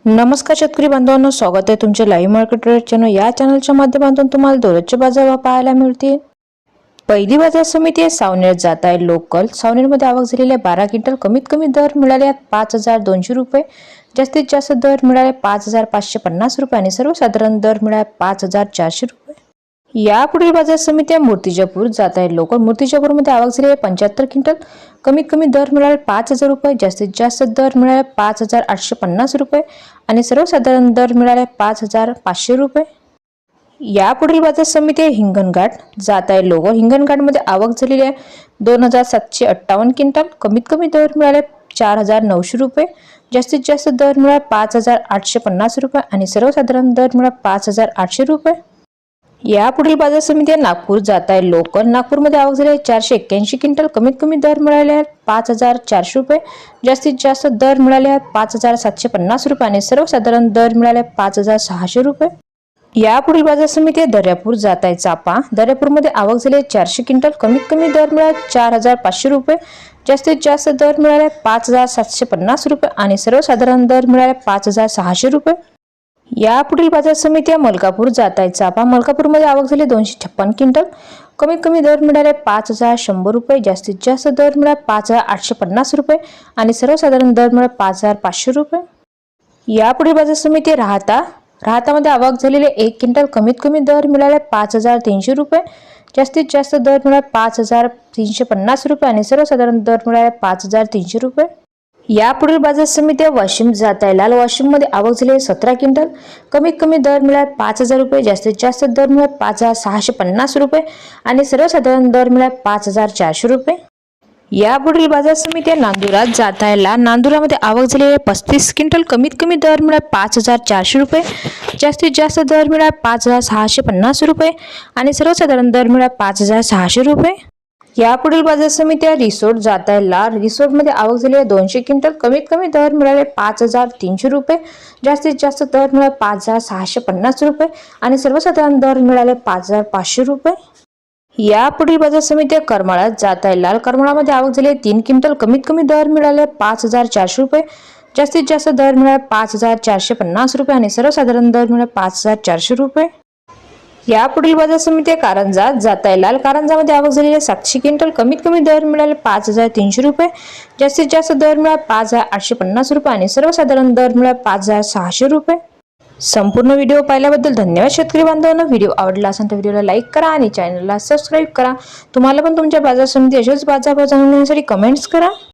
नमस्कार शेतकरी बांधवांनो, स्वागत आहे तुमचे लाईव्ह मार्केट रेट चॅनल या चॅनलच्या माध्यमातून तुम्हाला दररोजचे बाजारभाव पाहायला मिळतील। पहिली बाजार समिती आहे सावनेर जात आहे लोकल। सावनेरमध्ये आवक झालेली आहे 12 क्विंटल। कमीत कमी दर मिळाले आहेत 5200 रुपये, जास्तीत जास्त दर मिळाले 5550 रुपये आणि सर्वसाधारण दर मिळाले 5400 रुपये। या पुढील बाजार समिती आहे मूर्तिजापूर जात आहे लोकल। मूर्तिजापूरमध्ये आवक झाली आहे 75 क्विंटल। कमीत कमी दर मिळाले 5000 रुपये, जास्तीत जास्त दर मिळाले 5850 रुपये आणि सर्वसाधारण दर मिळाले 5500 रुपये। या पुढील बाजार समिती आहे हिंगणघाट जात आहे लोकल। हिंगणघाटमध्ये आवक झालेली आहे 2758 क्विंटल। कमीत कमी दर मिळाले 4900 रुपये, जास्तीत जास्त दर मिळाले 5850 रुपये आणि सर्वसाधारण दर मिळाले 5800 रुपये। या पुढील बाजार समिती आहे नागपूर जात आहे लोकल। नागपूरमध्ये आवक झाली आहे 481 क्विंटल। कमीत कमी दर मिळाले आहेत 5400 रुपये, जास्तीत जास्त दर मिळाले आहेत 5750 रुपये आणि सर्वसाधारण दर मिळाले 5600 रुपये। या पुढील बाजार समिती आहे दर्यापूर जात आहे चापा। दर्यापूरमध्ये आवक झाली आहे 400 क्विंटल। कमीत कमी दर मिळाले 4500 रुपये, जास्तीत जास्त दर मिळाले 5750 रुपये आणि सर्वसाधारण दर मिळाले 5600 रुपये। या पुढील बाजार समिती आहे मलकापूर जात आहे चापा। मलकापूरमध्ये आवक झाली 256 क्विंटल। कमीत कमी दर मिळाले 5100 रुपये, जास्तीत जास्त दर मिळाले 5850 रुपये आणि सर्वसाधारण दर मिळाले 5500 रुपये। या पुढील बाजार समिती आहे राहतामध्ये आवक झालेले 1 क्विंटल। कमीत कमी दर मिळाले 5300 रुपये, जास्तीत जास्त दर मिळाले 5350 रुपये आणि सर्वसाधारण दर मिळाले 5300 रुपये। या पुढील बाजार समिती आहे वाशिम जात आहे लाल। वाशिममध्ये आवक झाली 17 क्विंटल। कमीत कमी दर मिळाले 5000 रुपये, जास्तीत जास्त दर मिळाले 5650 रुपये आणि सर्वसाधारण दर मिळाले 5400 रुपये। या पुढील बाजार समिती आहे नांदुरात जात आहे लाल। नांदुरामध्ये आवक झाली आहे 35 क्विंटल। कमीत कमी दर मिळाले 5400 रुपये, जास्तीत जास्त दर मिळाले 5650 रुपये आणि सर्वसाधारण दर मिळाले 5600 रुपये। या पुढील बाजार समिती आहे रिसोड जात आहे लाल। रिसोडमध्ये आवक झाली आहे 200 क्विंटल। कमीत कमी दर मिळाले 5300 रुपये, जास्तीत जास्त दर मिळाले 5650 रुपये आणि सर्वसाधारण दर मिळाले 5500 रुपये। या पुढील बाजार समिती आहे करमाळा जात आहे लाल। करमाळामध्ये आवक झाली आहे 3 क्विंटल। कमीत कमी दर मिळाले 5400 रुपये, जास्तीत जास्त दर मिळाले 5450 रुपये आणि सर्वसाधारण दर मिळाले 5400 रुपये। या पुढील बाजार समिती आहे कारंजा जात आहे लाल। कारंजामध्ये आवक झालेली आहे 700 क्विंटल। कमीत कमी दर मिळाले 5300 रुपये, जास्तीत जास्त दर मिळाले 5850 रुपये आणि सर्वसाधारण दर मिळाले 5600 रुपये। संपूर्ण व्हिडिओ पाहिल्याबद्दल धन्यवाद शेतकरी बांधवांनो। व्हिडिओ आवडला असेल तर व्हिडिओला लाईक करा आणि चॅनलला सबस्क्राईब करा। तुम्हाला पण तुमच्या बाजार समिती अशाच बाजारभाव जाणून घेण्यासाठी कमेंट्स करा।